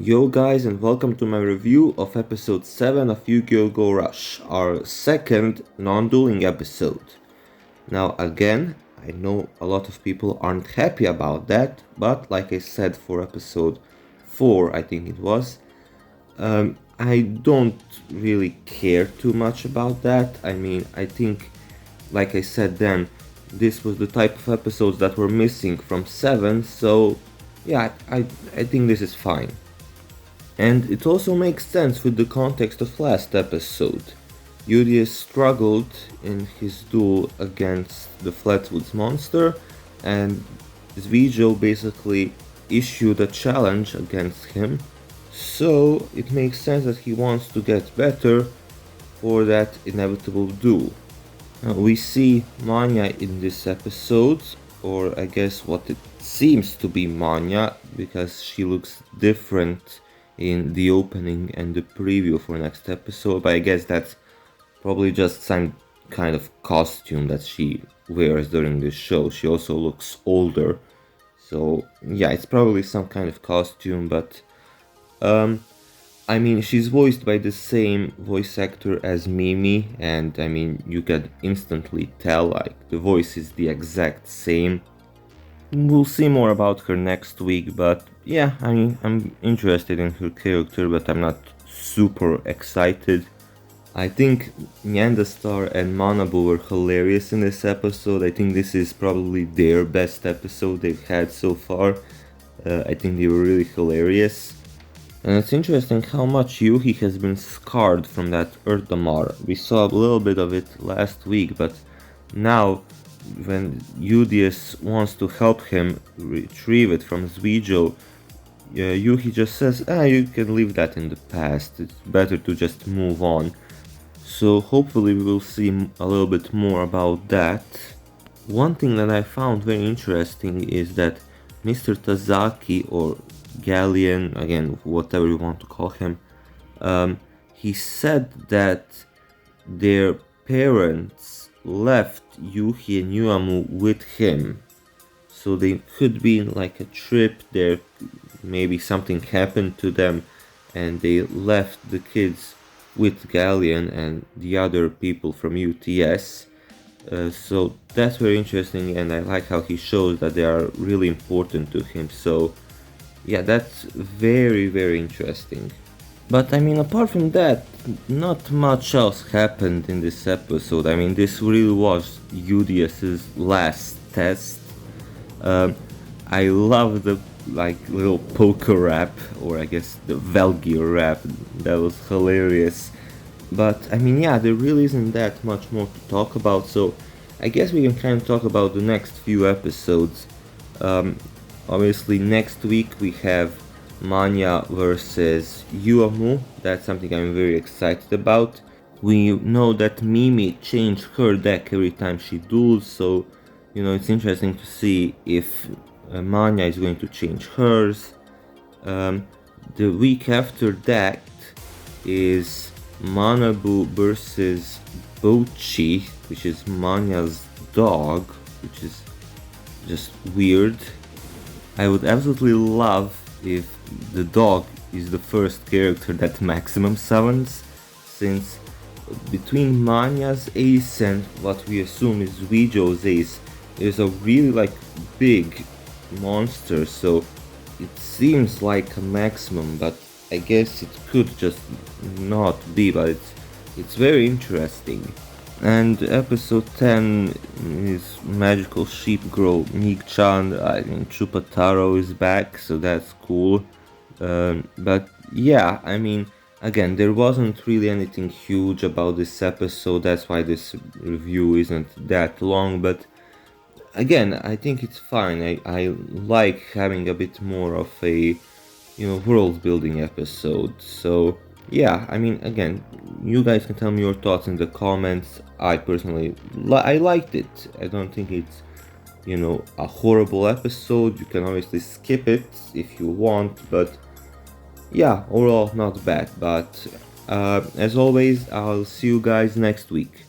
Yo guys, and welcome to my review of episode 7 of Yu-Gi-Oh! Go Rush, our second non-dueling episode. Now again, I know a lot of people aren't happy about that, but like I said for episode 4, I think it was, I don't really care too much about that. I mean, I think, like I said then, this was the type of episodes that were missing from 7, so yeah, I think this is fine. And it also makes sense with the context of last episode. Udius struggled in his duel against the Flatwoods monster, and Zvijo basically issued a challenge against him. So it makes sense that he wants to get better for that inevitable duel. Now, we see Manya in this episode, or I guess what it seems to be Manya, because she looks different in the opening and the preview for next episode, but I guess that's probably just some kind of costume that she wears during this show. She also looks older, so yeah, it's probably some kind of costume, but I mean, she's voiced by the same voice actor as Mimi, and I mean, you can instantly tell, like, the voice is the exact same. We'll see more about her next week, but yeah, I mean, I'm interested in her character, but I'm not super excited. I think Nyandastar and Manabu were hilarious in this episode. I think this is probably their best episode they've had so far. I think they were really hilarious. And it's interesting how much Yuhi has been scarred from that Earth Damar. We saw a little bit of it last week, but now when Udius wants to help him retrieve it from Zvijo, Yuhi just says, you can leave that in the past, it's better to just move on. So hopefully we will see a little bit more about that. One thing that I found very interesting is that Mr. Tazaki, or Galleon, again, whatever you want to call him, he said that their parents left Yuhi and Yuamu with him. So they could be in like a trip there, maybe something happened to them and they left the kids with Galleon and the other people from UTS. So that's very interesting, and I like how he shows that they are really important to him. So yeah, that's very interesting. But I mean, apart from that, not much else happened in this episode. I mean, this really was Udius's last test. I love the little poker rap, or I guess the Velgear rap. That was hilarious. But I mean, yeah, there really isn't that much more to talk about. So I guess we can kind of talk about the next few episodes. Obviously, next week we have Manya versus Yuamu. That's something I'm very excited about. We know that Mimi changed her deck every time she duels, so you know, it's interesting to see if Manya is going to change hers. The week after that is Manabu versus Bochi, which is Manya's dog, which is just weird. I would absolutely love if the dog is the first character that maximum summons, since between Manya's ace and what we assume is Zvijo's ace, there's a really big monster, so it seems like a maximum, but I guess it could just not be, but it's very interesting. And episode 10 is Magical Sheep Girl Nick-chan. I mean, Chupataro is back, so that's cool. But yeah, I mean, again, there wasn't really anything huge about this episode, that's why this review isn't that long, but again, I think it's fine. I like having a bit more of a, world building episode. So yeah, I mean, again, you guys can tell me your thoughts in the comments. I personally, I liked it. I don't think it's, a horrible episode. You can obviously skip it if you want, but yeah, overall not bad. But as always, I'll see you guys next week.